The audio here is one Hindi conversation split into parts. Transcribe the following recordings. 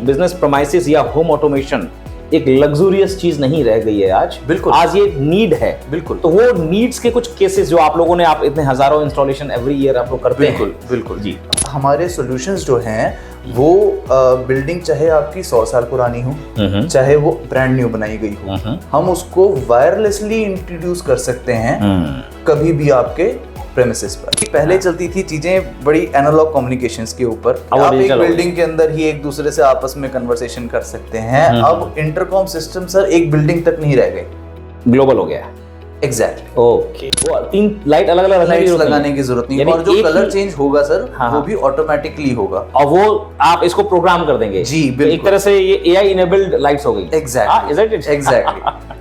बिजनेस प्रोमाइसेस या होम ऑटोमेशन एक लग्जूरियस चीज नहीं रह गई है आज। बिल्कुल, आज ये नीड है। बिल्कुल। तो वो नीड्स के कुछ केसेस जो आप लोगों ने, आप इतने हजारों इंस्टॉलेशन एवरी ईयर आप लोग करते बिल्कुल, हैं। बिल्कुल जी। हमारे सॉल्यूशंस जो हैं वो बिल्डिंग चाहे आपकी 100 साल पुरानी हो, चाहे वो ब्रांड न्यू बनाई गई हो, हम उसको वायरलेसली इंट्रोड्यूस कर सकते हैं कभी भी आपके प्रेमिसेस पर। पहले चलती थी चीजें बड़ी एनालॉग कम्युनिकेशंस के ऊपर, आप एक बिल्डिंग के अंदर ही एक दूसरे से आपस में कन्वर्सेशन कर सकते हैं। अब इंटरकॉम सिस्टम सर एक बिल्डिंग तक नहीं रह गए, ग्लोबल हो गया। एग्जैक्टली। ओके। वो 3 लाइट अलग अलग लगाने की जरूरत नहीं है, और जो कलर चेंज होगा सर वो भी ऑटोमेटिकली होगा, और वो आप इसको प्रोग्राम कर देंगे। जी तो बिल्कुल। एक तरह से ये एआई इनेबल्ड लाइट्स हो गई। एग्जैक्टली।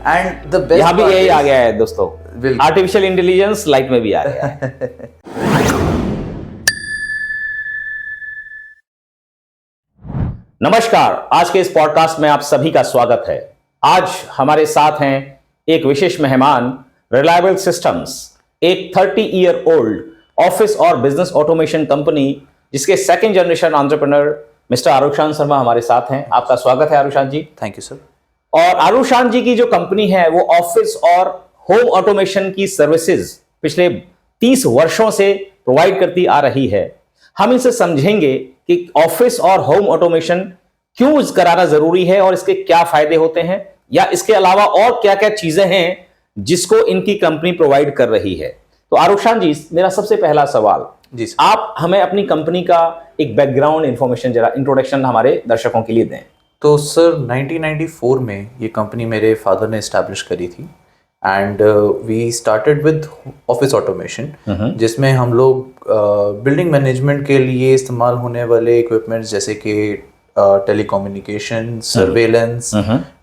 एंड द बेस्ट यहाँ भी एआई आ गया है दोस्तों, बिल्कुल। आर्टिफिशियल इंटेलिजेंस लाइट में भी आ गया है। नमस्कार, आज के इस पॉडकास्ट में आप सभी का स्वागत है। आज हमारे साथ हैं एक विशेष मेहमान, रिलायबल सिस्टम्स, एक 30 ईयर ओल्ड ऑफिस और बिजनेस ऑटोमेशन कंपनी जिसके second generation entrepreneur mister Arushan Sharma हमारे साथ हैं। आपका स्वागत है Arushan ji. Thank you sir. और आरुषान जी की जो कंपनी है वो ऑफिस और होम ऑटोमेशन की सर्विसेज पिछले 30 वर्षों से प्रोवाइड करती आ रही है। हम इनसे समझेंगे कि ऑफिस और होम ऑटोमेशन क्यों कराना जरूरी है और इसके क्या फायदे होते हैं, या इसके अलावा और क्या क्या चीजें हैं जिसको इनकी कंपनी प्रोवाइड कर रही है। तो आरुषान जी, मेरा सबसे पहला सवाल, जी सर। आप हमें अपनी कंपनी का एक बैकग्राउंड इंफॉर्मेशन, जरा इंट्रोडक्शन हमारे दर्शकों के लिए दें। तो सर 1994 में ये कंपनी मेरे फादर ने इस्टेब्लिश करी थी, and we started with office automation, जिसमें हम लोग बिल्डिंग मैनेजमेंट के लिए इस्तेमाल होने वाले इक्विपमेंट्स जैसे कि telecommunication, surveillance,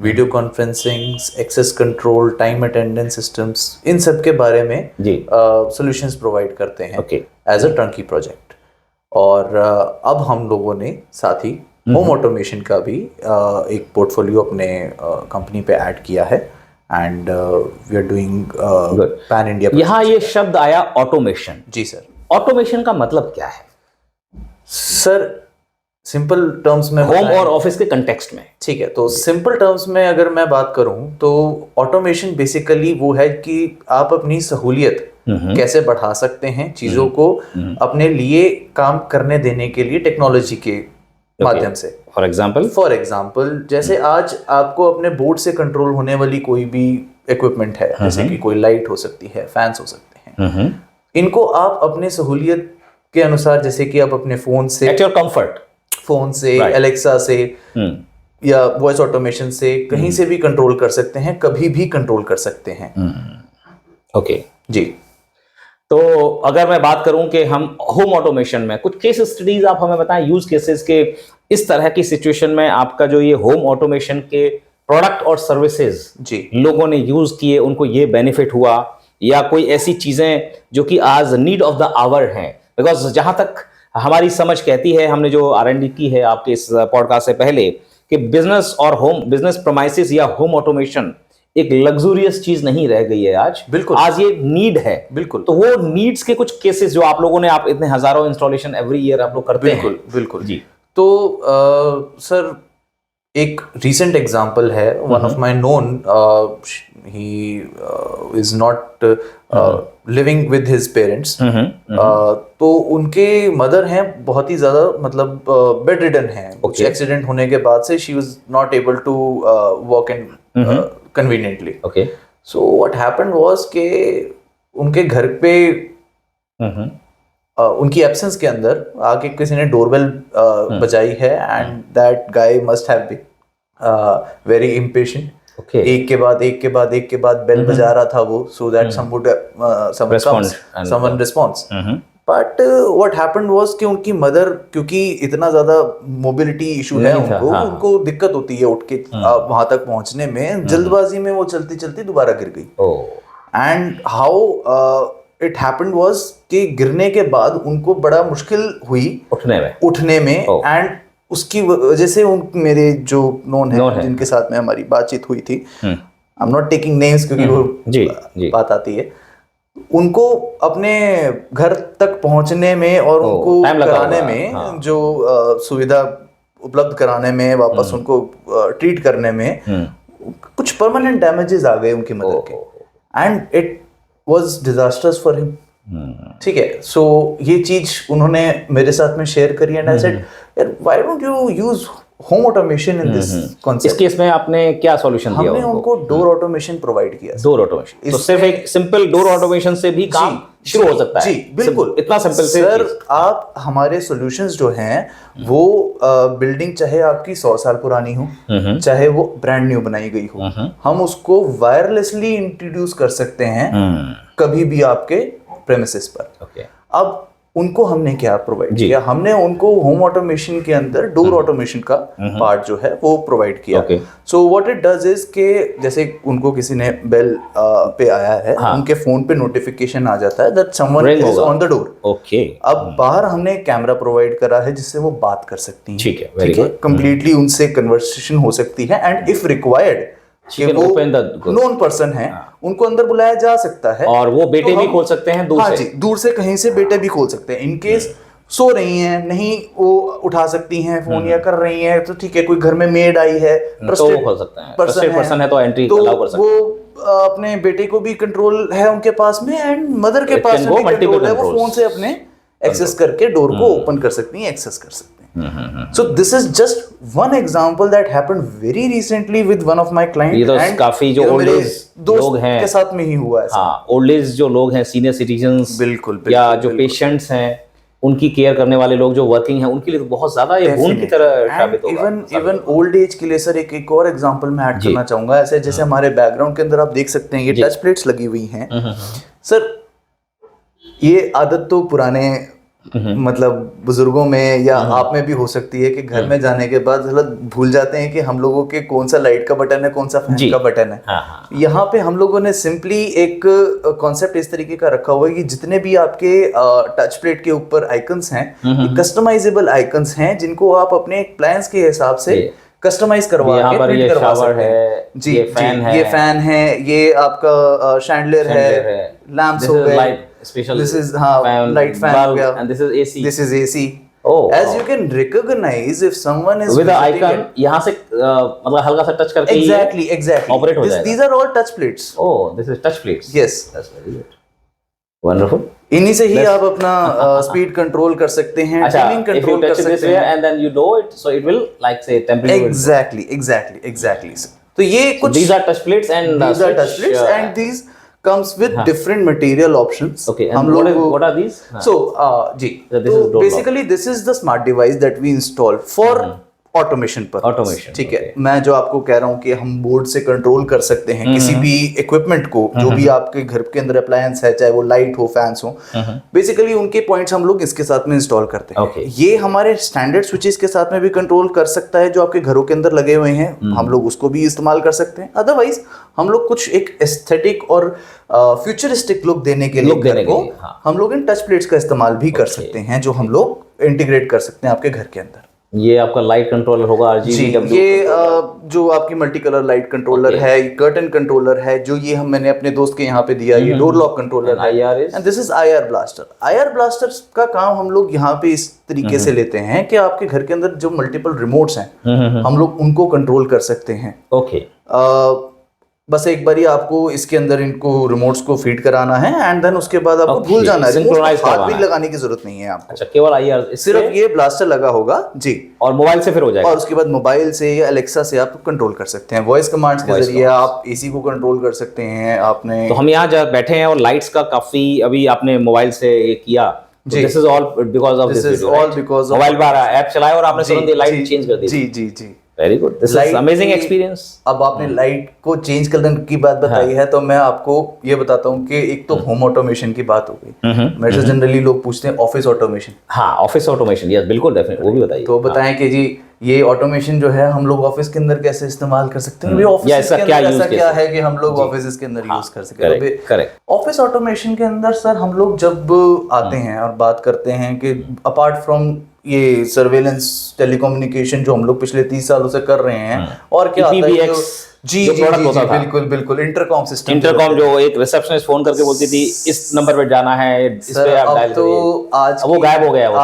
video conferencing, access control, time attendance systems, इन सब के बारे में सॉल्यूशंस प्रोवाइड करते हैं एज अ टर्नकी प्रोजेक्ट। और अब हम लोगों ने साथ ही होम ऑटोमेशन का भी एक पोर्टफोलियो अपने कंपनी पे ऐड किया है, and we are doing pan India. यहाँ ये शब्द आया ऑटोमेशन। जी सर। ऑटोमेशन का मतलब क्या है सर? सिंपल टर्म्स में होम और ऑफिस के कंटेक्स्ट में। ठीक है, तो सिंपल टर्म्स में अगर मैं बात करूं तो ऑटोमेशन बेसिकली वो है कि आप अपनी सहूलियत कैसे बढ़ा सकते हैं, चीजों को अपने लिए काम करने देने के लिए टेक्नोलॉजी के माध्यम से। फॉर एग्जाम्पल जैसे आज आपको अपने बोर्ड से कंट्रोल होने वाली कोई भी इक्विपमेंट है, जैसे कि कोई लाइट हो सकती है, फैंस हो सकते हैं, इनको आप अपने सहूलियत के अनुसार, जैसे कि आप अपने फोन से, एट योर कंफर्ट, फोन से, एलेक्सा से या वॉइस ऑटोमेशन से कहीं से भी कंट्रोल कर सकते हैं, कभी भी कंट्रोल कर सकते हैं। ओके जी। तो अगर मैं बात करूं कि हम होम ऑटोमेशन में कुछ केस स्टडीज आप हमें बताएं, यूज केसेस के, इस तरह की सिचुएशन में आपका जो ये होम ऑटोमेशन के प्रोडक्ट और सर्विसेज जी लोगों ने यूज किए, उनको ये बेनिफिट हुआ, या कोई ऐसी चीजें जो कि आज नीड ऑफ द आवर हैं। बिकॉज जहां तक हमारी समझ कहती है, हमने जो R&D की है आपके इस पॉडकास्ट से पहले, कि बिजनेस और होम, बिजनेस प्रोमाइसेस या होम ऑटोमेशन एक लग्जूरियस चीज नहीं रह गई है आज। बिल्कुल। आज ये नीड है। बिल्कुल। तो वो नीड्स के कुछ केसेस जो आप लोगों ने, आप इतने हजारों इंस्टॉलेशन एवरी ईयर आप लोग करते हैं। बिल्कुल, बिल्कुल जी। तो सर एक recent example है, one of my known, he is not living with his parents, तो उनके मदर हैं बहुत ही ज़्यादा, मतलब बेड रिडन हैं, कुछ एक्सीडेंट होने के बाद से she was not able to walk in conveniently. Okay. So what happened was कि उनके घर पे उनकी एब्सेंस के अंदर आके किसी ने डोरबेल बजाई है, and that guy must have been very impatient. एक के बाद एक के बाद बेल बजा रहा था वो, so that someone response. But what happened was कि उनकी मदर, क्योंकि इतना ज्यादा मोबिलिटी इशू है उनको दिक्कत होती है उठ के वहां तक पहुंचने में, जल्दबाजी में वो चलती चलती दोबारा गिर गई। And how it happened was कि गिरने के बाद उनको बड़ा मुश्किल हुई उठने में, एंड उसकी वजह से मेरे जो नोन है जिनके साथ में हमारी बातचीत हुई थी, I am not taking names क्योंकि वो बात आती है, उनको अपने घर तक पहुंचने में और उनको कराने में जो सुविधा उपलब्ध कराने में, वापस उनको ट्रीट करने में कुछ परमानेंट डैमेजेस आ गए उनकी मदर के, and it was disasters for him. ठीक है, सो ये चीज उन्होंने मेरे साथ में शेयर करी, एंड आई सेड यार why don't you use home automation in this इस कॉन्सेप्ट। केस में आपने क्या सॉल्यूशन दिया? हमने उनको डोर ऑटोमेशन प्रोवाइड किया। डोर ऑटोमेशन, तो सिर्फ एक सिंपल डोर ऑटोमेशन से भी काम शुरू हो सकता है? जी बिल्कुल, इतना सिंपल से सर। आप हमारे सॉल्यूशंस जो हैं वो बिल्डिंग चाहे आपकी 100 साल पुरानी हो, चाहे वो ब्रांड न्यू बनाई गई हो, हम उसको वायरलेसली इंट्रोड्यूस कर सकते हैं कभी भी आपके प्रेमिसेस पर। अब उनको हमने क्या प्रोवाइड किया? हमने उनको होम ऑटोमेशन के अंदर डोर ऑटोमेशन का पार्ट जो है वो प्रोवाइड किया। So what it does is के जैसे उनको किसी ने बेल पे आया है, उनके फोन पे नोटिफिकेशन आ जाता है that someone is on the door. अब बाहर हमने कैमरा प्रोवाइड करा है जिससे वो बात कर सकती हैं। ठीक है, कंप्लीटली उनसे कन्वर्सेशन हो सकती है, एंड इफ रिक्वायर्ड कि वो नोन पर्सन है उनको अंदर बुलाया जा सकता है, और वो बेटे भी खोल सकते हैं दूर से। जी, दूर से कहीं से बेटे भी खोल सकते हैं। इन केस सो रही हैं, नहीं वो उठा सकती हैं फोन या कर रही हैं, तो ठीक है, कोई घर में मेड आई है, ट्रस्टेड पर्सन है तो एंट्री अलाउ कर सकते हैं। वो अपने बेटे को भी कंट्रोल है उनके पास में, एंड मदर के पास में भी कंट्रोल है, वो फोन से अपने एक्सेस करके डोर को ओपन कर सकती हैं, एक्सेस कर सकते हैं। So this is just one example that happened very recently with one of my clients. ये तो काफी जो ओल्ड एज लोग हैं के साथ में ही हुआ है। हाँ, ओल्ड एज जो लोग हैं, सीनियर सिटीजन्स, बिल्कुल, या जो पेशेंट्स हैं, उनकी केयर करने वाले लोग जो वर्किंग हैं, उनके लिए तो बहुत ज्यादा ये बोन की तरह साबित होगा। इवन ओल्ड एज के लिए सर एक और एग्जांपल मैं ऐड करना चाहूंगा। ऐसे जैसे हमारे बैकग्राउंड के अंदर आप देख सकते हैं ये टच प्लेट्स लगी हुई हैं। सर ये आदत तो पुराने मतलब बुजुर्गों में या आप में भी हो सकती है कि घर में जाने के बाद भूल जाते हैं कि हम लोगों के कौन सा लाइट का बटन है, कौन सा फैन का बटन है। यहाँ पे हम लोगों ने सिंपली एक कॉन्सेप्ट इस तरीके का रखा हुआ है कि जितने भी आपके टच प्लेट के ऊपर आइकन्स हैं, कस्टमाइजेबल आइकन्स हैं जिनको आप अपने प्लान्स के हिसाब से कस्टमाइज करवा के प्रिंट करवा सकते हैं। जी, ये फैन है, ये आपका शैंडलियर है, लैंप्स हो गए, special this is light fan bulb, yeah. and this is AC. As you can recognize if someone is with the icon, यहाँ से मतलब हल्का सा टच करके exactly ऑपरेट हो जाएगा। These are all touch plates. Oh, this is touch plates. Yes, that's very good. Wonderful. इन्हीं से ही आप अपना स्पीड कंट्रोल कर सकते हैं, ट्यूनिंग कंट्रोल कर सकते हैं, and then you know it, so it will like say temperature. Exactly. तो ये कुछ these are touch plates and these comes with different material options. Okay, and what are these? So जी, so basically this is the smart device that we install for automation पर। ठीक है, मैं जो आपको कह रहा हूँ कि हम बोर्ड से कंट्रोल कर सकते हैं किसी भी इक्विपमेंट को, जो भी आपके घर के अंदर अप्लायंस है, चाहे वो लाइट हो, फैंस हो, बेसिकली उनके पॉइंट्स हम लोग इसके साथ में इंस्टॉल करते हैं। ये हमारे स्टैंडर्ड स्विचेस के साथ में भी कंट्रोल कर सकता है जो आपके घरों के अंदर लगे हुए हैं, हम लोग उसको भी इस्तेमाल कर सकते हैं। अदरवाइज हम लोग कुछ एक एस्थेटिक और फ्यूचरिस्टिक लुक देने के लिए घर को हम लोग इन टच प्लेट्स का इस्तेमाल भी कर सकते हैं, जो हम लोग इंटीग्रेट कर सकते हैं आपके घर के अंदर। ये आपका लाइट कंट्रोलर होगा RGB, ये जो आपकी मल्टी कलर लाइट कंट्रोलर है, कर्टन कंट्रोलर है, जो ये मैंने अपने दोस्त के यहाँ पे दिया, ये डोर लॉक कंट्रोलर है, and this is IR blaster. IR blaster का काम हम लोग यहाँ पे इस तरीके से लेते हैं कि आपके घर के अंदर जो मल्टीपल रिमोट्स हैं हम लोग उनको कंट्रोल कर सकते हैं। बस एक बार ही आपको इसके अंदर इनको रिमोट्स को फीड कराना है, एंड देन उसके बाद आपको भूल जाना है, हाथ भी लगाने की जरूरत नहीं है आपको। अच्छा, केवल IR, सिर्फ ये ब्लास्टर लगा होगा जी, और मोबाइल से फिर हो जाएगा, और उसके बाद मोबाइल से या अलेक्सा से आप कंट्रोल कर सकते हैं। वॉइस कमांड्स के जरिए आप AC को कंट्रोल कर सकते हैं। आपने तो हम यहाँ जब बैठे हैं और लाइट्स का काफी अभी आपने मोबाइल से ये किया, this is all because of this video. Mobile पर ऐप चलाया और आपने तुरंत ये लाइट चेंज कर दी। जी very good, this is amazing experience. अब आपने लाइट को चेंज करने की बात बताई है, तो मैं आपको ये बताता हूँ कि एक तो होम ऑटोमेशन की बात हो गई, मेरे से जनरली लोग पूछते हैं ऑफिस ऑटोमेशन। हाँ, ऑफिस ऑटोमेशन, यस बिल्कुल, डेफिनेट, वो भी बताइए। तो बताएं कि जी ये ऑटोमेशन जो है हम लोग ऑफिस के अंदर कैसे इस्तेमाल कर सकते हैं, ऑफिस के अंदर ऐसा क्या है कि हम लोग ऑफिस के अंदर यूज कर सकें। ऑफिस ऑटोमेशन के अंदर सर हम लोग जब आते हैं और बात करते हैं कि अपार्ट फ्रॉम ये सर्वेलेंस टेलीकम्युनिकेशन जो हम लोग पिछले 30 सालों से कर रहे हैं, और क्या आता है जी जो जी प्रोडक्ट जी होता जी, था, बिल्कुल बिल्कुल, इंटरकॉम सिस्टम। इंटरकॉम, जो एक रिसेप्शनिस्ट फोन करके बोलती थी इस नंबर पे जाना है, इस सर पे आप अब डायल तो करिए। आज अब वो की गायब हो गया वो सब।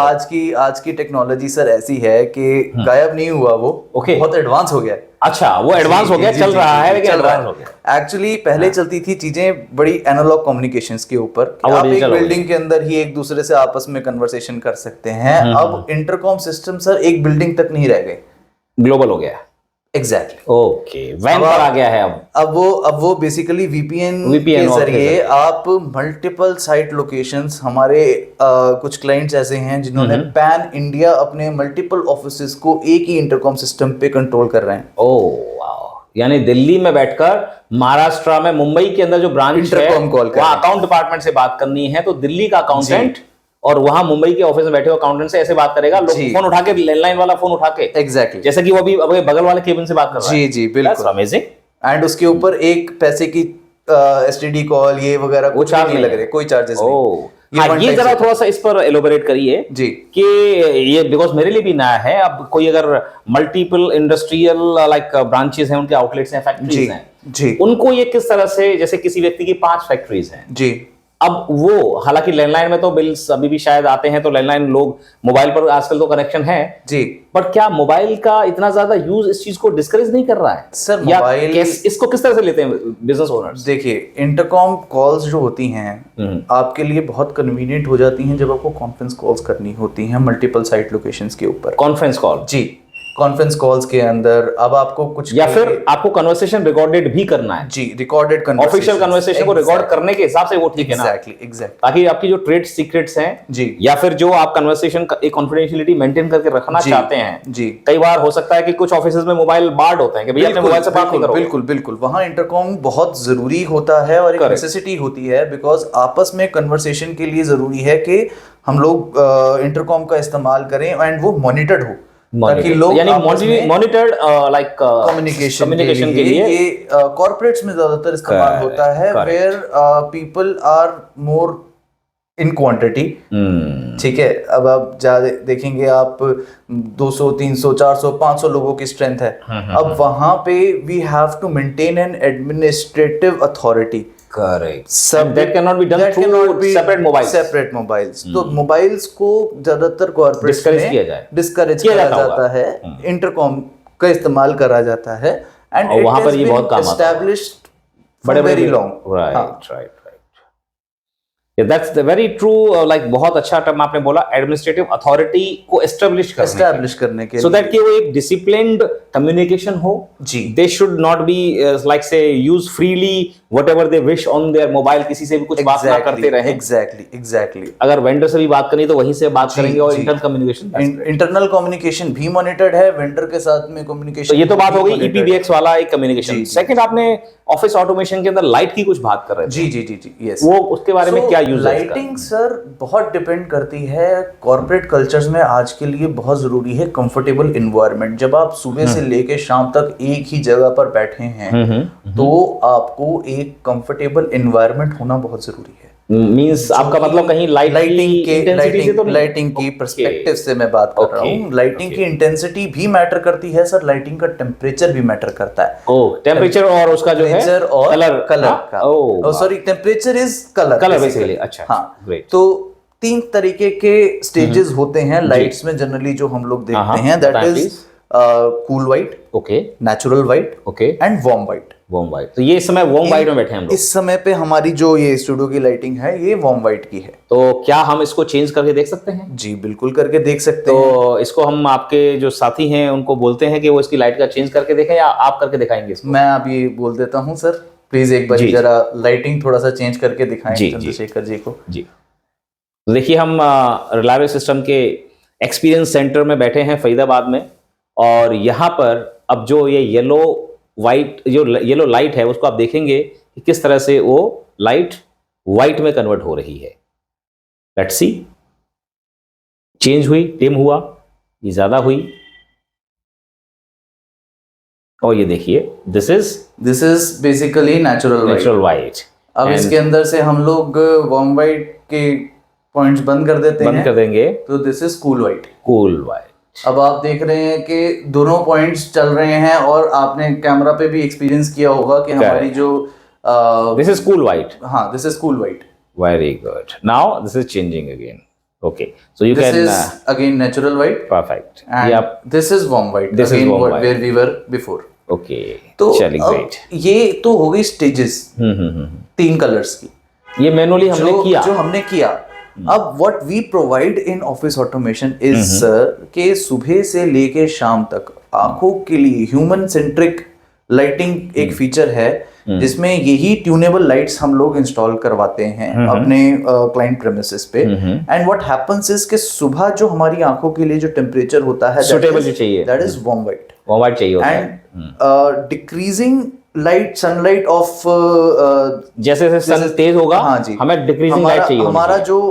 आज की टेक्नोलॉजी सर ऐसी है कि गायब नहीं हुआ वो, ओके। बहुत एडवांस हो गया है। अच्छा, वो एडवांस हो गया, चल रहा है लेकिन चल रहा एडवांस हो गया। है। एक्चुअली पहले चलती थी चीजें बड़ी एनालॉग कम्युनिकेशंस के ऊपर कि अब वो आप एक डिजिटल हो बिल्डिंग के अंदर ही एक दूसरे से आपस में कन्वर्सेशन कर सकते हैं। अब इंटरकॉम सिस्टम सर एक बिल्डिंग तक नहीं रह गए, ग्लोबल हो गया। एग्जैक्टली। ओके, वैन अब पर आप- आ गया है अब। अब वो बेसिकली वीपीएन VPN के के जरिए जरिए। आप मल्टीपल साइट लोकेशंस, हमारे कुछ क्लाइंट्स ऐसे हैं जिन्होंने पैन इंडिया अपने मल्टीपल ऑफिसेज को एक ही इंटरकॉम सिस्टम पे कंट्रोल कर रहे हैं। ओह वाह, यानी दिल्ली में बैठकर महाराष्ट्र में, मुंबई के अंदर जो ब्रांच है, इंटरकॉम कॉल कर वहाँ रहे हैं। अकाउंट डिपार्टमेंट से बात करनी है तो दिल्ली का अकाउंटेंट और वहां मुंबई के ऑफिस में बैठे हुए अकाउंटेंट से ऐसे बात करेगा, लोग जी। फोन उठा के, लैंडलाइन वाला फोन उठा के, एग्जैक्टली। जैसे कि वो अभी अभी बगल वाले केबिन से बात कर रहा है। जी जी बिल्कुल। अमेजिंग। एंड उसके ऊपर एक पैसे की एसटीडी कॉल ये वगैरह वो कुछ भी चार्ज नहीं लग रहे, कोई चार्जेस नहीं। ओह, ये हाँ, one ये time जरा से- थोड़ा सा इस पर एलोबरेट करिए जी कि ये, बिकॉज मेरे लिए भी नया है। अब कोई अगर मल्टीपल इंडस्ट्रियल लाइक ब्रांचेस हैं, उनके आउटलेट्स हैं, जी फैक्ट्रीज हैं, जी उनको ये किस तरह से, जैसे किसी व्यक्ति की 5 फैक्ट्रीज हैं, जी अब वो, हालांकि लैंडलाइन में तो बिल्स अभी भी शायद आते हैं, तो लैंडलाइन लोग मोबाइल पर आजकल तो कनेक्शन है, जी। बट क्या मोबाइल का इतना ज्यादा यूज इस चीज को डिस्करेज नहीं कर रहा है सर या मोबाइल, इसको किस तरह से लेते हैं बिजनेस ओनर्स? देखिए इंटरकॉम कॉल्स जो होती हैं आपके लिए बहुत कन्वीनियंट हो जाती हैं जब आपको कॉन्फ्रेंस कॉल्स करनी होती हैं मल्टीपल साइट लोकेशंस के ऊपर। कॉन्फ्रेंस कॉल, जी, कॉन्फ्रेंस कॉल्स के अंदर अब आपको कुछ या फिर आपको कन्वर्सेशन रिकॉर्डेड भी करना है, जी, रिकॉर्डेड ऑफिशियल कन्वर्सेशन को रिकॉर्ड करने के हिसाब से वो ठीक है ना, एग्जैक्टली ताकि आपकी जो ट्रेड सीक्रेट्स हैं जी या फिर जो आप कन्वर्सेशन एक कॉन्फिडेंशियलिटी मेंटेन करके रखना जी, चाहते हैं, जी। कई बार हो सकता है कि कुछ ऑफिसेज में मोबाइल बार्ड होते हैं कि भैया अपने मोबाइल से बात नहीं करो। बिल्कुल बिल्कुल, वहाँ इंटरकॉम बहुत जरूरी होता है और एक नेसेसिटी होती है, बिकॉज आपस में कन्वर्सेशन के लिए जरूरी है कि हम लोग इंटरकॉम का इस्तेमाल करें एंड वो मॉनिटर्ड हो, ताकि लोग यानी मॉनिटर्ड लाइक कम्युनिकेशन के लिए ये कॉर्पोरेट्स में ज्यादातर इस्तेमाल होता है, where people are more in quantity. ठीक है, अब आप देखेंगे आप 200 300 400 500 लोगों की स्ट्रेंथ है, अब वहां पे we have to maintain an administrative authority. Correct, that cannot be done through separate mobiles. तो मोबाइल्स को ज्यादातर कॉर्पोरेट्स में डिस्करेज किया जाता है, इंटरकॉम का इस्तेमाल करा जाता है, एंड वहां पर ये बहुत काम आता है, एस्टैब्लिश्ड बड़े very long. Right, that's the very true. Like बहुत अच्छा टर्म आपने बोला, एडमिनिस्ट्रेटिव अथॉरिटी को एस्टैब्लिश करने के सो दैट कि वो एक डिसिप्लिन्ड कम्युनिकेशन हो जी। They should not be like say use freely whatever they wish on their mobile, किसी से भी कुछ बात ना करते रहे। एग्जैक्टली। अगर वेंडर से भी बात करनी तो वहीं से बात करेंगे, और इंटरनल कम्युनिकेशन भी मॉनिटर्ड है, वेंडर के साथ में कम्युनिकेशन। तो ये तो बात हो गई ईपीबीएक्स वाला एक कम्युनिकेशन। सेकंड, आपने ऑफिस ऑटोमेशन के अंदर लाइट की कुछ बात कर रहे थे। जी यस, वो उसके बारे में क्या यूज है? लाइटिंग सर बहुत डिपेंड करती है, कॉर्पोरेट कल्चर्स में आज के लिए बहुत जरूरी है कंफर्टेबल एनवायरनमेंट। जब आप सुबह से लेके शाम तक एक ही जगह पर बैठे हैं तो आपको एक कंफर्टेबल एनवायरनमेंट होना बहुत जरूरी है। मींस आपका मतलब कहीं लाइटिंग की पर्सपेक्टिव से मैं बात कर रहा हूँ। लाइटिंग की इंटेंसिटी भी मैटर करती है सर, लाइटिंग का टेम्परेचर भी मैटर करता है। ओह, टेम्परेचर और उसका जो है और कलर का, sorry temperature is colour basically. अच्छा, हाँ, ग्रेट। तो 3 तरीके के स्टेजेस होते हैं लाइट्स में जनरली जो हम लोग देखते हैं, that is cool white, okay, natural white, okay, and warm white. Warm white, तो ये इस समय वार्म व्हाइट में बैठे हैं हम लोग। इस समय पे हमारी जो ये स्टूडियो की लाइटिंग है ये वार्म व्हाइट की है। तो क्या हम इसको चेंज करके देख सकते हैं? जी बिल्कुल करके देख सकते हैं। तो इसको हम आपके जो साथी हैं उनको बोलते हैं कि वो इसकी लाइट का चेंज करके देखें, या आप करके दिखाएंगे इसको? मैं अभी बोल देता हूँ सर, प्लीज एक बार जरा लाइटिंग थोड़ा सा चेंज करके दिखाएं चंद्रशेखर जी को। जी, देखिए हम रिलायबल सिस्टम के एक्सपीरियंस सेंटर में बैठे हैं फरीदाबाद में, और यहाँ पर अब जो ये येलो लाइट है उसको आप देखेंगे कि किस तरह से वो लाइट व्हाइट में कन्वर्ट हो रही है। लेट्स सी, चेंज हुई, डिम हुआ, ये ज्यादा हुई, और ये देखिए this is basically natural white. अब इसके अंदर से हम लोग वार्म व्हाइट के पॉइंट्स बंद कर देंगे, तो दिस इज कूल व्हाइट। अब आप देख रहे हैं कि दोनों पॉइंट्स चल रहे हैं और आपने कैमरा पे भी एक्सपीरियंस किया होगा कि हमारी जो दिस इज कूल वाइट. हाँ, this is cool white. Very good. Now this is changing again. Okay, so you This can is again natural white. perfect. And Yep. this is warm white. This is again warm white. where we were before. Okay. तो चलिए अब great. ये तो हो गई स्टेजेस तीन कलर्स की ये मैनुअली हमने किया. जो हमने किया. अब what we provide in office automation is के सुबह से लेके शाम तक आंखों के लिए ह्यूमन सेंट्रिक लाइटिंग एक फीचर है जिसमें यही ट्यूनेबल लाइट्स हम लोग इंस्टॉल करवाते हैं अपने क्लाइंट प्रेमिसेस पे. एंड व्हाट हैपेंस इज कि सुबह जो हमारी आंखों के लिए जो टेम्परेचर होता है Suitable जो चाहिए. That is warm white. Warm white चाहिए होता है. And decreasing light sunlight of जैसे जैसे सन तेज होगा. हाँ जी, हमें डिक्रीजिंग लाइट चाहिए.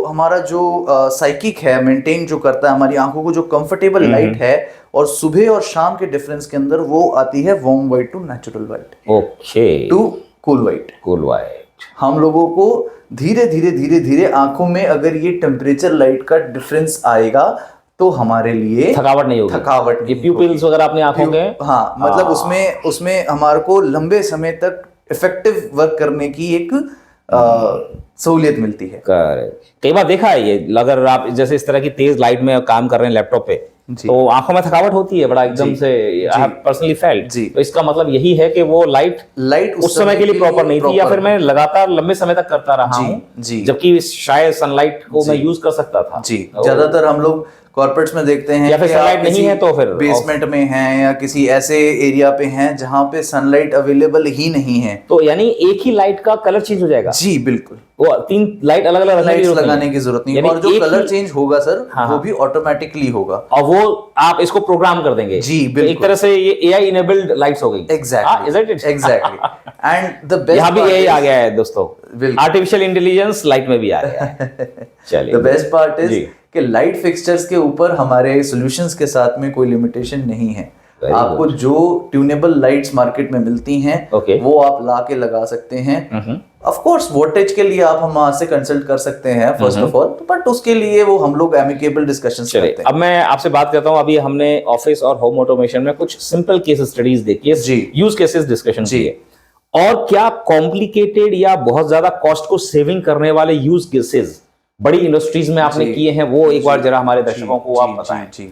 हमारा जो साइकिक है मेंटेन जो करता है हमारी आंखों को जो कंफर्टेबल लाइट है और सुबह और शाम के डिफरेंस के अंदर वो आती है warm white to natural white. Okay. To cool white. Cool white. हम लोगों को धीरे धीरे आंखों में अगर ये टेम्परेचर लाइट का डिफरेंस आएगा तो हमारे लिए थकावट नहीं होगी. थकावट ये प्यूपिल्स वगैरह अपने आंखों के. हाँ, मतलब उसमें हमारे को लंबे समय तक इफेक्टिव वर्क करने की एक सहूलियत मिलती है. कई बार देखा है ये, अगर आप जैसे इस तरह की तेज लाइट में काम कर रहे हैं लैपटॉप पे तो आंखों में थकावट होती है बड़ा एकदम से. I have personally felt. तो इसका मतलब यही है कि वो लाइट उस समय के लिए प्रॉपर नहीं थी या फिर मैं लगातार लंबे समय तक करता रहा हूँ जबकि शायद सनलाइट को मैं यूज कर सकता था. जी, ज्यादातर हम लोग कॉर्पोरेट्स में देखते हैं या फिर सनलाइट नहीं है तो फिर बेसमेंट में हैं या किसी ऐसे एरिया पे हैं जहां पे सनलाइट अवेलेबल ही नहीं है. तो यानी एक ही लाइट का कलर चेंज हो जाएगा. जी बिल्कुल. वो तीन लाइट अलग अलग लगाने की जरूरत नहीं. और जो कलर चेंज होगा सर वो भी ऑटोमेटिकली होगा और वो आप इसको प्रोग्राम कर देंगे. जी बिल्कुल. एक तरह से ये एआई इनेबल्ड लाइट्स हो गई. एग्जैक्टली. एंड द बेस्ट यहाँ भी एआई आ गया है दोस्तों. आर्टिफिशियल इंटेलिजेंस लाइट में भी आ गया है. चलिए. द बेस्ट पार्ट इज कि लाइट फिक्सचर्स के ऊपर हमारे सॉल्यूशंस के साथ में कोई लिमिटेशन नहीं है. आपको जो ट्यूनेबल लाइट्स मार्केट में मिलती हैं वो आप ला के लगा सकते हैं. ऑफ कोर्स वोल्टेज के लिए आप हम से कंसल्ट कर सकते हैं फर्स्ट ऑफ ऑल, बट उसके लिए वो हम लोग एमिकेबल डिस्कशंस करते हैं. अब मैं आपसे बात करता हूं. अभी हमने ऑफिस और होम ऑटोमेशन में कुछ सिंपल केस स्टडीज देखी है, यूज केसेस डिस्कशन किए. और क्या कॉम्प्लिकेटेड या बहुत ज्यादा कॉस्ट को सेविंग करने वाले यूज केसेस बड़ी इंडस्ट्रीज में आपने किए हैं वो एक बार जरा हमारे दर्शकों को आप बताएं. जी.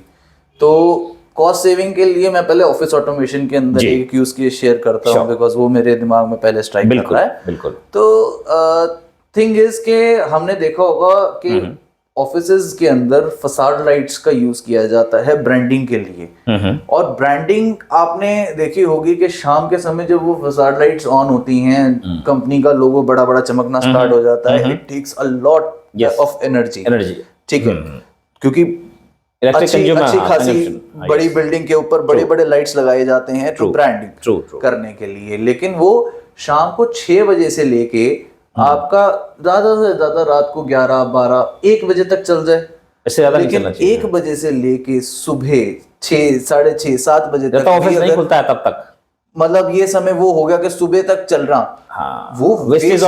तो कॉस्ट सेविंग के लिए मैं पहले ऑफिस ऑटोमेशन के अंदर एक यूज केस शेयर करता हूं बिकॉज वो मेरे दिमाग में पहले स्ट्राइक कर रहा है. बिल्कुल. तो थिंग इज के हमने देखा होगा कि ऑफिसेज के अंदर फसाड लाइट्स का यूज किया जाता है ब्रांडिंग के लिए. और ब्रांडिंग आपने देखी होगी कि शाम के समय जब वो फसाड लाइट्स ऑन होती हैं कंपनी का लोगो बड़ा बड़ा चमकना स्टार्ट हो जाता है. It takes a lot of energy. ठीक है, क्योंकि अच्छी खासी बड़ी बिल्डिंग के ऊपर बड़े बड़े लाइट्स लगाए जाते हैं टू ब्रांडिंग करने के लिए. लेकिन वो शाम को 6 बजे से लेके आपका ज्यादा से ज्यादा रात को 11, 12, 1 बजे तक चल जाए. इससे ज्यादा लेकिन 1 बजे से लेके सुबह 6, 6:30, 7 बजे तक ऑफिस नहीं खुलता है तब तक. मतलब ये समय वो हो गया कि सुबह तक चल रहा. वो वेस्टेज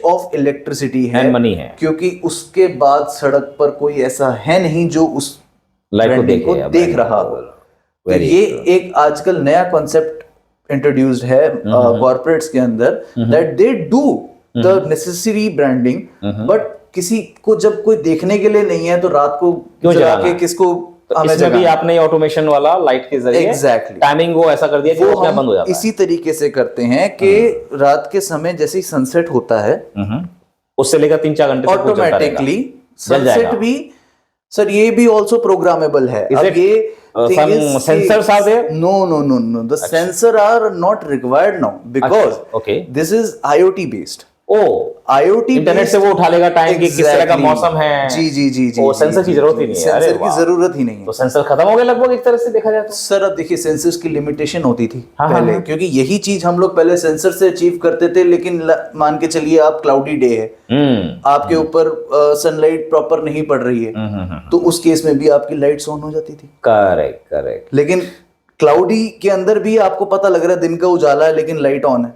ऑफ इलेक्ट्रिसिटी है, मनी है, क्योंकि उसके बाद सड़क पर कोई ऐसा है नहीं जो उस लाइट को देख रहा हो. तो ये एक आजकल नया कॉन्सेप्ट इंट्रोड्यूस्ड है कॉर्पोरेट्स के अंदर that they do the necessary branding, but किसी को जब कोई देखने के लिए नहीं है तो रात को जला के किसको. तो इसमें भी आपने ऑटोमेशन वाला लाइट के जरिए टाइमिंग वो ऐसा कर दिया कि वो अपने बंद हो जाता है. इसी तरीके से करते हैं कि रात के समय जैसे ही सनसेट होता है उससे लेकर 3-4 घंटे तक ऑटोमेटिकली सनसेट भी सर ये भी ऑल्सो प्रोग्रामेबल है. अब ये some sensors are there? No. The sensor are not required now because this is IoT based. IoT internet से वो उठा लेगा टाइम कि किस तरह का मौसम है. जी. वो सेंसर की जरूरत ही नहीं है. सेंसर की जरूरत ही नहीं है. तो सेंसर खत्म हो गए लगभग एक तरह से देखा जाए तो. सर अब देखिए सेंसर्स की लिमिटेशन होती थी पहले, क्योंकि यही चीज हम लोग पहले सेंसर से अचीव करते थे. लेकिन मान के चलिए आप क्लाउडी डे है, आपके ऊपर सनलाइट प्रॉपर नहीं पड़ रही है, तो उस केस में भी आपकी लाइट्स ऑन हो जाती थी. करेक्ट. लेकिन क्लाउडी के अंदर भी आपको पता लग रहा है दिन का उजाला है लेकिन लाइट ऑन है.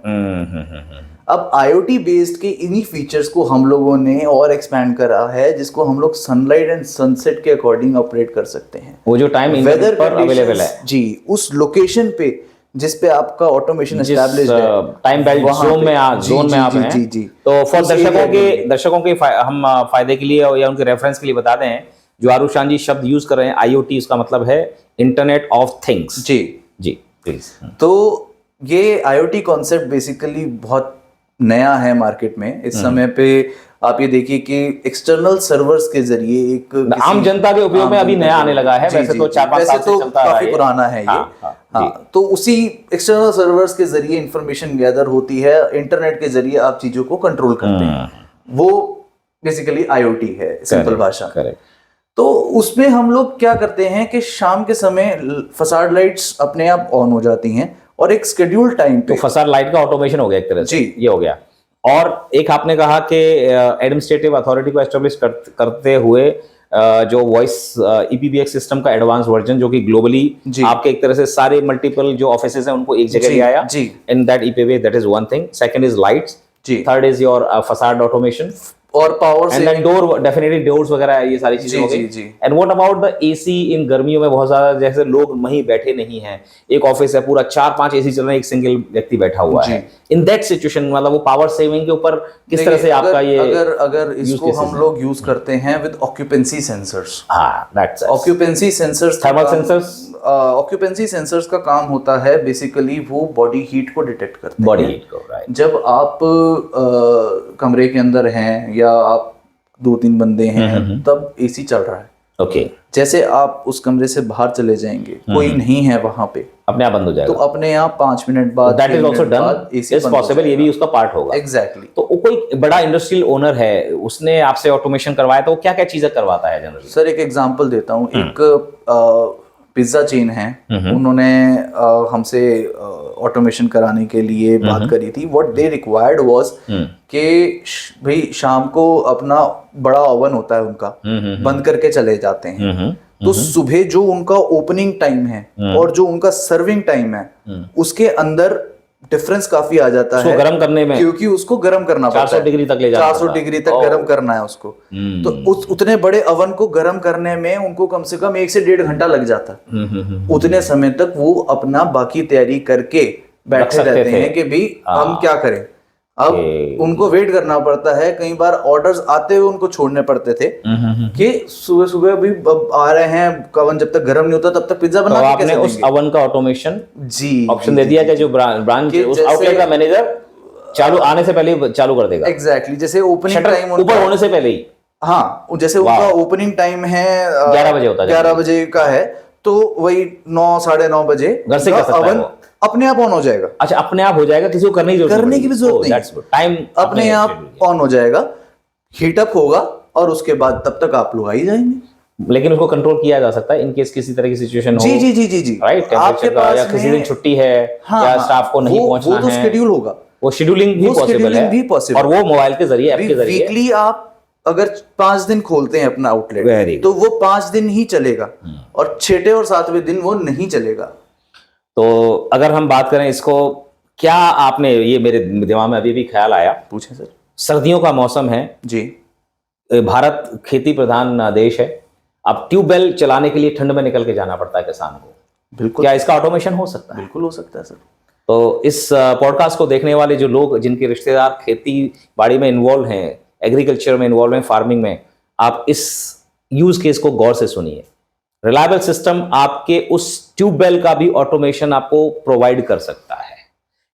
अब आईओटी बेस्ड के इन्हीं फीचर्स को हम लोगों ने और एक्सपैंड करा है, जिसको हम लोग सनलाइट एंड सनसेट के अकॉर्डिंग ऑपरेट कर सकते हैं। वो जो टाइम वेदर पर अवेलेबल है जी, उस लोकेशन पे जिस पे आपका ऑटोमेशन एस्टैब्लिश्ड है, टाइम बेल्ट जोन में आप हैं। जी जी। तो फॉर दर्शकों के हम फायदे के लिए या उनके रेफरेंस के लिए बता दें, जो आरुषान जी शब्द यूज कर रहे हैं आईओटी, उसका मतलब है इंटरनेट ऑफ थिंग्स। जी जी प्लीज। तो ये आईओटी कॉन्सेप्ट बेसिकली बहुत नया है मार्केट में इस समय पे। आप ये देखिए कि एक्सटर्नल सर्वर्स के जरिए एक आम जनता के उपयोग में अभी नया आने लगा है। वैसे तो 4-5 साल से चलता काफी पुराना है ये। हाँ, तो उसी एक्सटर्नल सर्वर्स के जरिए इंफॉर्मेशन गैदर होती है, इंटरनेट के जरिए आप चीजों को कंट्रोल करते हैं, वो बेसिकली आईओटी है सिंपल भाषा। तो उसमें हम लोग क्या करते हैं कि शाम के समय फसाड लाइट्स अपने आप ऑन हो जाती हैं और एक शेड्यूल टाइम पे, तो फसाड लाइट का ऑटोमेशन हो गया एक तरह से। जी, ये हो गया। और एक आपने कहा कि एडमिनिस्ट्रेटिव अथॉरिटी को एस्टेब्लिश करते हुए जो वॉइस ईपीबीएक्स सिस्टम का एडवांस वर्जन, जो कि ग्लोबली आपके एक तरह से सारे मल्टीपल जो ऑफिसेज हैं उनको एक जगह ले आया। In that EPB, that is one thing. Second is lights, third is your facade automation और power and then door, definitely doors वगैरह, ये सारी चीजें हो गई। And what about the AC इन गर्मियों में बहुत ज्यादा, जैसे लोग वहीं बैठे नहीं हैं, एक ऑफिस है पूरा 4-5 एसी चल रहे हैं, एक सिंगल व्यक्ति बैठा हुआ है, इन दैट सिचुएशन मतलब वो पावर सेविंग के ऊपर किस तरह से आपका ये अगर इसको हम लोग यूज करते हैं विद ऑक्यूपेंसी सेंसर्स। हाँ, that's occupancy sensors, thermal sensors. Occupancy sensors का काम होता है बेसिकली वो बॉडी हीट को डिटेक्ट करते हैं। बॉडी हीट को, राइट। जब आप कमरे के अंदर हैं या आप 2-3 बंदे हैं तब एसी चल रहा है, ओके। जैसे आप उस कमरे से बाहर चले जाएंगे, कोई नहीं है वहां पे, अपने आप बंद हो जाएगा। तो अपने आप 5 मिनट बाद, that is also done, is possible, ये भी उसका पार्ट होगा। एग्जैक्टली। तो कोई बड़ा इंडस्ट्रियल ओनर है, उसने आपसे ऑटोमेशन करवाया, तो क्या क्या चीजें करवाता है जनरली? सर एक एग्जांपल देता हूँ। एक पिज्जा चेन है, उन्होंने हमसे ऑटोमेशन कराने के लिए बात करी थी। व्हाट दे रिक्वायर्ड वाज कि भाई शाम को अपना बड़ा ओवन होता है उनका, बंद करके चले जाते हैं, तो सुबह जो उनका ओपनिंग टाइम है और जो उनका सर्विंग टाइम है उसके अंदर डिफरेंस काफी आ जाता है गर्म करने में, क्योंकि उसको गर्म करना पड़ता है। 400 डिग्री तक ले जाना, 400 डिग्री तक गर्म करना है उसको। तो उतने बड़े अवन को गर्म करने में उनको कम से कम 1 से 1.5 घंटा लग जाता। उतने समय तक वो अपना बाकी तैयारी करके बैठे रहते हैं कि भाई हम क्या करें। अब उनको वेट करना पड़ता है, कई बार ऑर्डर्स आते हुए उनको छोड़ने पड़ते थे कि सुबह सुबह भी आ रहे हैं, अवन जब तक गर्म नहीं होता तब तक पिज्जा बना के कैसे देंगे। उस अवन का ऑटोमेशन जी ऑप्शन दे दिया कि जो ब्रांच उस आउटलेट का मैनेजर चालू आने से पहले चालू कर देगा। एग्जैक्टली, जैसे ओपनिंग टाइम ऊपर होने से पहले ही। हाँ, जैसे उनका ओपनिंग टाइम है 11 बजे होता है, 11 बजे का है, तो वही 9, 9:30 बजे घर से कर सकता है वो। अपने आप ऑन हो जाएगा। अच्छा, अपने आप हो जाएगा, किसी को करने की भी जरूरत नहीं। टाइम अपने आप ऑन हो जाएगा, हीट अप होगा और उसके बाद तब तक आप लोग आ ही जाएंगे। लेकिन उसको कंट्रोल किया जा सकता है इन केस किसी तरह की सिचुएशन हो। जी जी जी जी जी, राइट। आपके पास या किसी दिन छुट्टी है या स्टाफ को नहीं पहुंचना है, वो तो शेड्यूल होगा, वो शेड्यूलिंग भी पॉसिबल है और वो मोबाइल के जरिए, ऐप के जरिए। वीकली आप अगर 5 दिन खोलते हैं अपना आउटलेट, तो वो 5 दिन ही चलेगा और 6ठे और 7वें दिन वो नहीं चलेगा। तो अगर हम बात करें इसको, क्या आपने, ये मेरे दिमाग में अभी भी ख्याल आया, पूछें सर। सर्दियों का मौसम है जी, भारत खेती प्रधान देश है, अब ट्यूबवेल चलाने के लिए ठंड में निकल के जाना पड़ता है किसान को। बिल्कुल। क्या इसका ऑटोमेशन हो सकता है? बिल्कुल हो सकता है सर। तो इस पॉडकास्ट को देखने वाले जो लोग, जिनके रिश्तेदार खेती बाड़ी में इन्वॉल्व हैं, एग्रीकल्चर में इन्वॉल्व हैं, फार्मिंग में, आप इस यूज केस को गौर से सुनिए। रिलायबल सिस्टम आपके उस ट्यूबवेल का भी ऑटोमेशन आपको प्रोवाइड कर सकता है,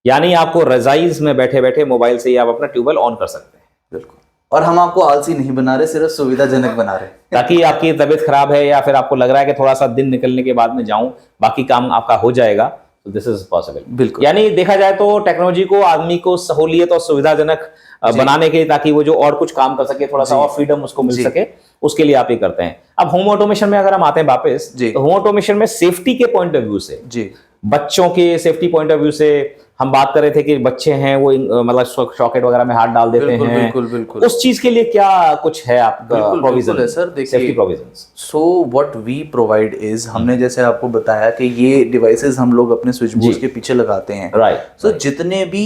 यानी आपको रजाइज में बैठे बैठे मोबाइल से ही आप अपना ट्यूबवेल ऑन कर सकते हैं। बिल्कुल। और हम आपको आलसी नहीं बना रहे, सिर्फ सुविधाजनक बना रहे, ताकि आपकी तबीयत खराब है या फिर आपको लग रहा है कि थोड़ा सा दिन निकलने के बाद में जाऊं, बाकी काम आपका हो जाएगा, तो दिस इज पॉसिबल। बिल्कुल। यानी देखा जाए तो टेक्नोलॉजी को आदमी को सहूलियत और सुविधाजनक बनाने के लिए, ताकि वो जो और कुछ काम कर सके, थोड़ा सा और फ्रीडम उसको मिल सके, उसके लिए आप ये करते हैं। अब होम ऑटोमेशन में अगर हम आते हैं वापस, तो होम ऑटोमेशन में सेफ्टी के पॉइंट ऑफ व्यू से, जी, बच्चों के सेफ्टी पॉइंट ऑफ व्यू से हम बात कर रहे थे कि बच्चे हैं वो मतलब सॉकेट वगैरह में हाथ डाल देते हैं। बिल्कुल बिल्कुल। उस चीज के लिए क्या कुछ है आपका प्रोविजन? सर देखिए, safety provisions. So what we provide is, हमने जैसे आपको बताया कि ये डिवाइसेस हम लोग अपने स्विच बोर्ड के पीछे लगाते हैं, राइट। सो जितने भी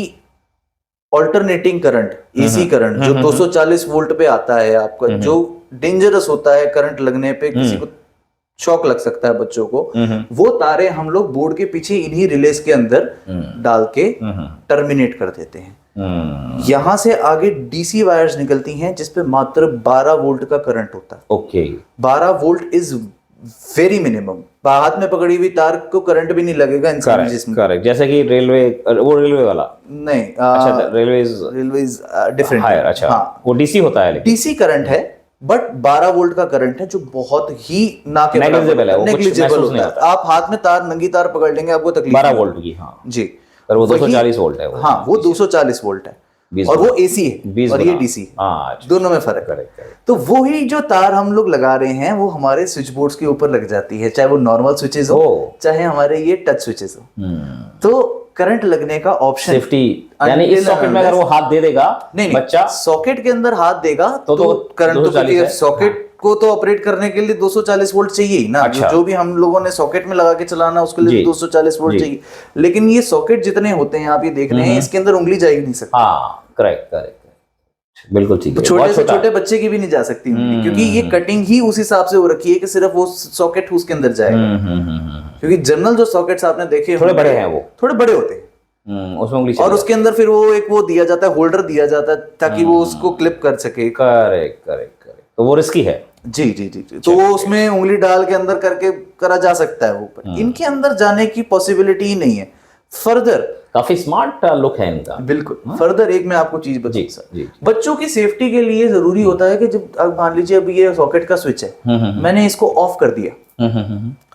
ऑल्टरनेटिंग करंट, एसी करंट जो 240 वोल्ट पे आता है आपका, जो डेंजरस होता है, करंट लगने पे किसी को शॉक लग सकता है बच्चों को, वो तारे हम लोग बोर्ड के पीछे इन्हीं रिलेज के अंदर डाल के टर्मिनेट कर देते हैं। यहां से आगे डीसी वायर्स निकलती हैं जिसपे मात्र 12 वोल्ट का करंट होता है। Okay, 12 volt is very minimum. हाथ में पकड़ी हुई तार को करंट भी नहीं लगेगा इंसान जिसमें। करेक्ट, जैसे कि रेलवे, वो रेलवे वाला नहीं, अच्छा, रेलवे इज डिफरेंट हायर। अच्छा, हाँ, वो डीसी होता है, लेकिन डीसी करंट है बट 12 वोल्ट का करंट है जो बहुत ही ना के नेग्लिजिबल है, वो कुछ नेग्लिजिबल महसूस होता नहीं है। आप हाथ में तार, नंगी तार पकड़ लेंगे, आपको तकलीफ 12 वोल्ट की, हाँ जी, पर वो 240 वोल्ट है वो। हाँ, वो 240 वोल्ट है 20 और वो एसी है और ये डीसी है, हाँ, दोनों में फर्क है। तो वो ही जो तार हम लोग लगा रहे हैं वो हमारे स्विच बोर्ड्स के ऊपर लग जाती है, चाहे वो नॉर्मल स्विचेस हो, चाहे हमारे ये टच स्विचेस हो। तो करंट लगने का ऑप्शन, सेफ्टी, यानी इस सॉकेट में अगर वो हाथ दे देगा, नहीं बच्चा सॉकेट के अंदर हाथ देगा तो करंट, तो क्योंकि सॉकेट को तो ऑपरेट करने के लिए 240 वोल्ट चाहिए ही ना। अच्छा। जो भी हम लोगों ने सॉकेट में लगा के चलाना उसके लिए 240 वोल्ट चाहिए, लेकिन ये सॉकेट जितने होते हैं आप ये देख रहे हैं, इसके अंदर उंगली जा ही नहीं सकती। हाँ, करेक्ट करेक्ट, बिल्कुल ठीक है। तो छोटे से छोटे बच्चे की भी नहीं जा सकती उंगली, क्योंकि ये कटिंग ही उस हिसाब से हो रखी है कि सिर्फ वो सॉकेट उसके अंदर जाएगा। क्योंकि जनरल जो सॉकेट्स आपने देखे थोड़े बड़े हैं, वो थोड़े बड़े होते हैं, उसमें उंगली और उसके अंदर फिर वो एक वो दिया जाता है, होल्डर दिया जाता है ताकि वो उसको क्लिप कर सके। करेक्ट करेक्ट करेक्ट, तो वो रिस्की है। जी जी जी जी, तो वो उसमें उंगली डाल के अंदर करके करा जा सकता है वो, पर इनके अंदर जाने की पॉसिबिलिटी ही नहीं है। फर्दर काफी स्मार्ट लुक है इनका। बिल्कुल। फर्दर एक मैं आपको चीज बताऊं सर, बच्चों की सेफ्टी के लिए जरूरी होता है कि जब अब मान लीजिए अब ये सॉकेट का स्विच है, मैंने इसको ऑफ कर दिया,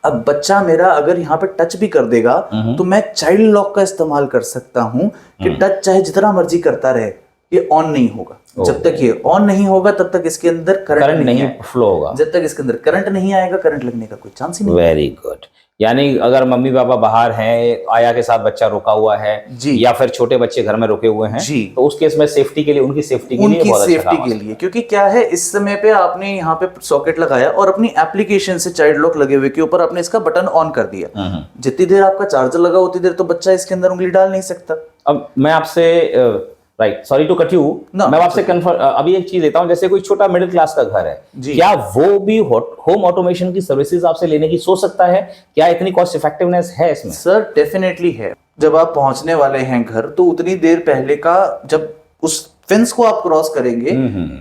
अब बच्चा मेरा अगर यहाँ पे टच भी कर देगा तो मैं चाइल्ड लॉक का इस्तेमाल कर सकता हूँ कि टच चाहे जितना मर्जी करता रहे, ये ऑन नहीं होगा। जब तक ये ऑन नहीं होगा तब तक इसके अंदर करंट नहीं फ्लो होगा। जब तक इसके अंदर करंट नहीं आएगा, करंट लगने का कोई चांस ही नहीं। Very good. यानी अगर मम्मी पापा बाहर हैं, आया के साथ बच्चा रुका हुआ है जी, या फिर छोटे बच्चे घर में रुके हुए हैं जी, तो उस केस में सेफ्टी के लिए, उनकी सेफ्टी के लिए बहुत अच्छा काम है। क्योंकि क्या है, इस समय पे आपने यहाँ पे सॉकेट लगाया और अपनी एप्लीकेशन से चाइल्ड लॉक लगे हुए के ऊपर आपने इसका बटन ऑन कर दिया, जितनी देर आपका चार्जर लगा उतनी देर तो बच्चा इसके अंदर उंगली डाल नहीं सकता। अब मैं आपसे right, sorry to cut you, मैं आपसे अभी एक चीज देता हूं, जैसे कोई छोटा मिडिल क्लास का घर है, क्या वो भी होम ऑटोमेशन की सर्विसेज आपसे लेने की सोच सकता है? क्या इतनी कॉस्ट इफेक्टिवनेस है इसमें? सर डेफिनेटली है। जब आप पहुंचने वाले हैं घर, तो उतनी देर पहले का, जब उस फेंस को आप क्रॉस करेंगे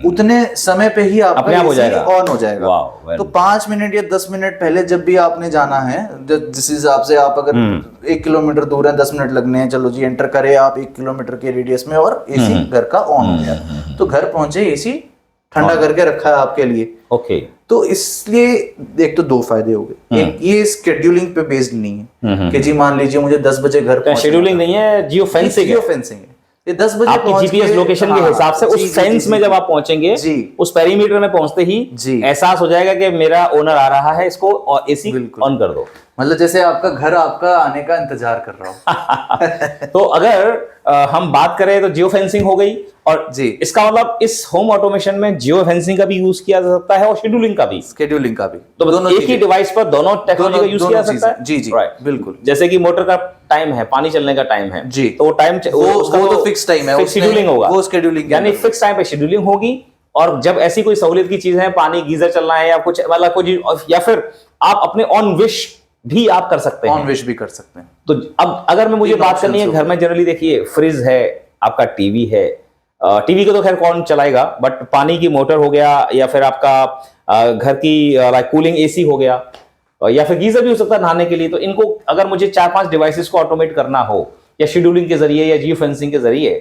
उतने समय पे ही आपका हो जाएगा, ऑन हो जाएगा। तो 5 मिनट या 10 मिनट पहले जब भी आपने जाना है, जिस हिसाब से आप अगर 1 किलोमीटर दूर है, 10 मिनट लगने हैं, चलो जी एंटर करें आप 1 किलोमीटर के रेडियस में और एसी घर का ऑन हो गया, तो घर पहुंचे एसी ठंडा करके रखा है आपके लिए। ओके, तो इसलिए एक तो 2 फायदे हो गए। एक, ये स्केड्यूलिंग पे बेस्ड नहीं है कि जी मान लीजिए मुझे 10 बजे घर पहुंचना, शेड्यूलिंग नहीं है, जियो फेंसिंग है। ये 10 बजे आपकी जीपीएस लोकेशन के हिसाब से उस फेंस में जब आप पहुंचेंगे, उस पेरीमीटर में पहुंचते ही एहसास हो जाएगा कि मेरा ओनर आ रहा है, इसको और एसी ऑन कर दो। मतलब जैसे आपका घर आपका आने का इंतजार कर रहा हो। तो अगर हम बात करें तो जियो फेंसिंग हो गई, और जी इसका मतलब इस होम ऑटोमेशन में जियो फेंसिंग का भी यूज किया जा सकता है और शेड्यूलिंग का भी। तो दोनों एक ही डिवाइस पर दोनों टेक्नोलॉजी का यूज किया जा सकता है। जी जी बिल्कुल। जैसे कि मोटर का टाइम है, पानी चलने का टाइम है जी, तो वो टाइम उसका तो फिक्स टाइम है, फिक्स शेड्यूलिंग होगा, वो शेड्यूलिंग यानी फिक्स टाइम पे शेड्यूलिंग होगी। और जब ऐसी कोई सहूलियत की चीज है, पानी गीजर चलना है या कुछ मतलब कोई, या फिर आप अपने ऑन विश भी आप कर सकते हैं, ऑन विश भी कर सकते हैं। तो अब अगर मैं मुझे बात करनी है घर में, जनरली देखिए फ्रिज है, आपका टीवी है, टीवी को तो खैर कौन चलाएगा, बट पानी की मोटर हो गया, या फिर आपका घर की कूलिंग एसी हो गया, या फिर गीजर भी हो सकता है नहाने के लिए। तो इनको अगर मुझे 4-5 डिवाइसेस को ऑटोमेट करना हो, या शेड्यूलिंग के जरिए या जियो फेंसिंग के जरिए,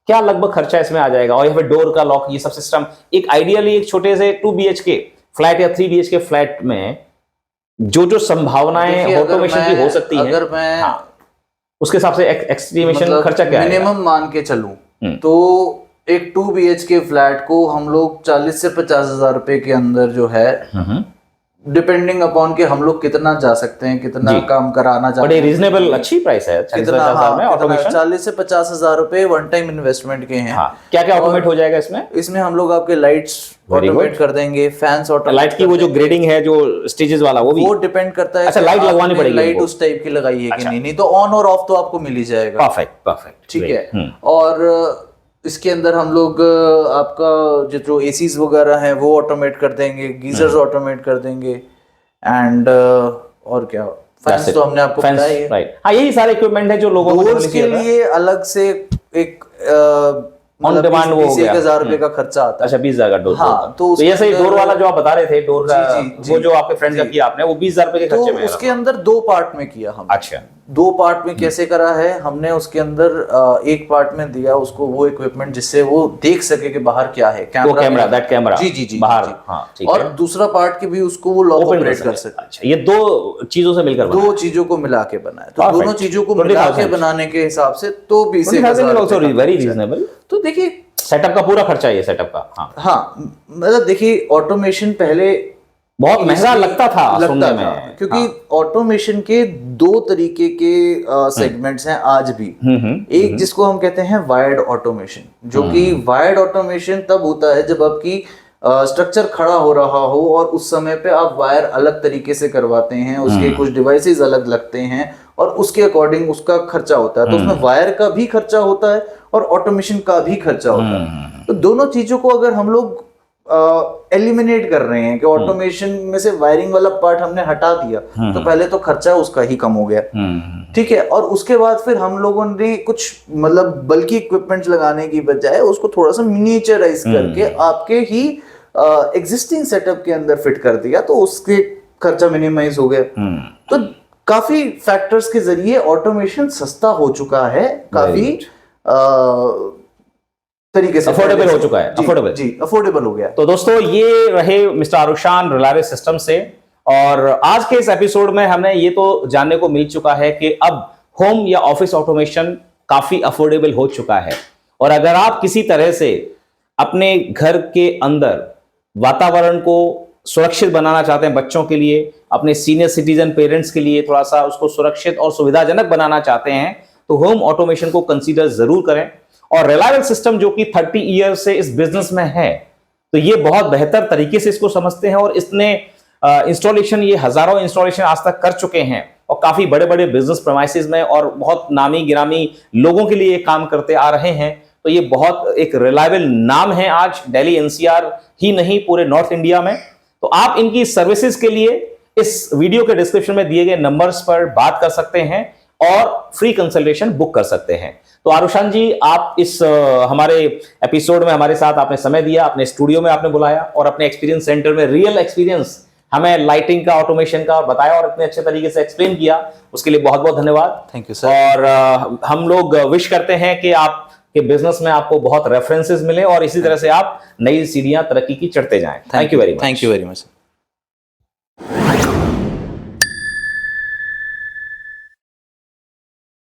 क्या लगभग खर्चा इसमें आ जाएगा? और या फिर डोर का लॉक, ये सब सिस्टम एक आइडियली एक छोटे से 2 BHK फ्लैट या 3 BHK फ्लैट में जो संभावनाएं ऑटोमेशन की हो सकती है, अगर मैं उसके हिसाब से एस्टिमेशन मतलब खर्चा क्या है? मिनिमम मान के चलूं तो एक 2 BHK फ्लैट को हम लोग 40 से 50 हजार रुपए के अंदर जो है, डिपेंडिंग अपॉन के हम लोग कितना जा सकते हैं, कितना काम कराना चाहते हैं। बड़े रीजनेबल अच्छी प्राइस है, 40 से 50 हजार रुपए वन टाइम इन्वेस्टमेंट के हैं। क्या क्या ऑटोमेट हो जाएगा इसमें? इसमें हम लोग आपके लाइट्स ऑटोमेट कर देंगे, फैंस ऑटोमेट, लाइट की वो जो ग्रेडिंग है, जो स्टेजेस वाला, वो डिपेंड करता है। अच्छा, लाइट लगवानी पड़ेगी, लाइट उस टाइप की लगाई है कि नहीं तो ऑन और ऑफ तो आपको मिल ही जाएगा। परफेक्ट, ठीक है। और इसके अंदर हम लोग आपका जो एसीज वगैरह हैं वो ऑटोमेट कर देंगे, गीजर्स ऑटोमेट कर देंगे, एंड और क्या, फैंस तो हमने आपको बताया ही है। राइट, हाँ यही सारे इक्विपमेंट है जो लोगों को डोर्स के लिए अलग से एक ऑन डिमांड वो हो गया 1,000 रुपए का खर्चा आता है। अच्छा 20,000 का डोर। हाँ, तो उसके ये सही अंदर- डोर वाला जो आप बता रहे थे डोर का, जी, वो जो आपके फ्रेंड का किया आपने वो 20,000 रुपए के तो खर्चे में उसके अंदर 2 पार्ट में किया हम। अच्छा 2 पार्ट में कैसे करा है हमने, उसके अंदर एक पार्ट में दिया उसको वो इक्विपमेंट जिससे वो देख सके कि बाहर क्या है, वो कैमरा, दैट कैमरा जी जी जी बाहर, जी। हाँ ठीक और है, दूसरा पार्ट के भी उसको वो लॉक ओपन ऑपरेट कर सके। अच्छा ये 2 चीजों से मिलकर बना 2 चीजों को मिला के बनाया, तो Perfect. दोनों चीजों को 20,000 मिला के बनाने के हिसाब से तो 20,000 ऑल्सो रुपए का वेरी खर्चा है। रीजनेबल। तो देखिए सेटअप का पूरा खर्चा है ये सेटअप का। हाँ हाँ, मतलब देखिए ऑटोमेशन पहले बहुत महंगा लगता था सुनने था, में, क्योंकि ऑटोमेशन के 2 तरीके के सेगमेंट्स हैं आज भी। एक जिसको हम कहते हैं वायर्ड ऑटोमेशन, जो कि वायर्ड ऑटोमेशन तब होता है जब आपकी स्ट्रक्चर खड़ा हो रहा हो और उस समय पे आप वायर अलग तरीके से करवाते हैं, उसके कुछ डिवाइसेस अलग लगते हैं और उसके अकॉर्डिंग उसका खर्चा होता है। तो उसमें वायर का भी खर्चा होता है और ऑटोमेशन का भी खर्चा होता है। तो दोनों चीजों को अगर हम लोग एलिमिनेट कर रहे हैं कि ऑटोमेशन में से वायरिंग वाला पार्ट हमने हटा दिया, तो पहले तो खर्चा उसका ही कम हो गया, ठीक है। और उसके बाद फिर हम लोगों ने कुछ मतलब बल्कि इक्विपमेंट्स लगाने की बजाय उसको थोड़ा सा मिनिएचराइज करके आपके ही एग्जिस्टिंग सेटअप के अंदर फिट कर दिया, तो उसके खर्चा मिनिमाइज हो गया। तो काफी फैक्टर्स के जरिए ऑटोमेशन सस्ता हो चुका है, काफी तरीके से अफोर्डेबल हो चुका है, अफोर्डेबल जी अफोर्डेबल हो गया। तो दोस्तों ये रहे मिस्टर आरुशान रिलायंस सिस्टम से, और आज के इस एपिसोड में हमने ये तो जानने को मिल चुका है कि अब होम या ऑफिस ऑटोमेशन काफी अफोर्डेबल हो चुका है। और अगर आप किसी तरह से अपने घर के अंदर वातावरण को सुरक्षित बनाना चाहते हैं, बच्चों के लिए, अपने सीनियर सिटीजन पेरेंट्स के लिए थोड़ा सा उसको सुरक्षित और सुविधाजनक बनाना चाहते हैं, तो होम ऑटोमेशन को कंसीडर जरूर करें। और रिलायंस सिस्टम जो कि 30 ईयर से इस बिजनेस में है, तो ये बहुत बेहतर तरीके से इसको समझते हैं और इसने इंस्टॉलेशन, ये हजारों इंस्टॉलेशन आज तक कर चुके हैं और काफी बड़े बड़े बिजनेस प्रेमाइसेस में और बहुत नामी गिरामी लोगों के लिए ये काम करते आ रहे हैं। तो ये बहुत एक रिलायबल नाम है आज दिल्ली एनसीआर ही नहीं, पूरे नॉर्थ इंडिया में। तो आप इनकी सर्विसेज के लिए इस वीडियो के डिस्क्रिप्शन में दिए गए नंबर्स पर बात कर सकते हैं और फ्री कंसल्टेशन बुक कर सकते हैं। तो आरुशान जी, आप इस हमारे एपिसोड में हमारे साथ आपने समय दिया, अपने स्टूडियो में आपने बुलाया और अपने एक्सपीरियंस सेंटर में रियल एक्सपीरियंस हमें लाइटिंग का, ऑटोमेशन का बताया और इतने अच्छे तरीके से एक्सप्लेन किया, उसके लिए बहुत बहुत धन्यवाद। Thank you sir. और हम लोग विश करते हैं कि आपके बिजनेस में आपको बहुत रेफरेंसेस मिले और इसी तरह से आप नई सीढ़ियां तरक्की की चढ़ते जाएं। Thank you very much. Thank you very much.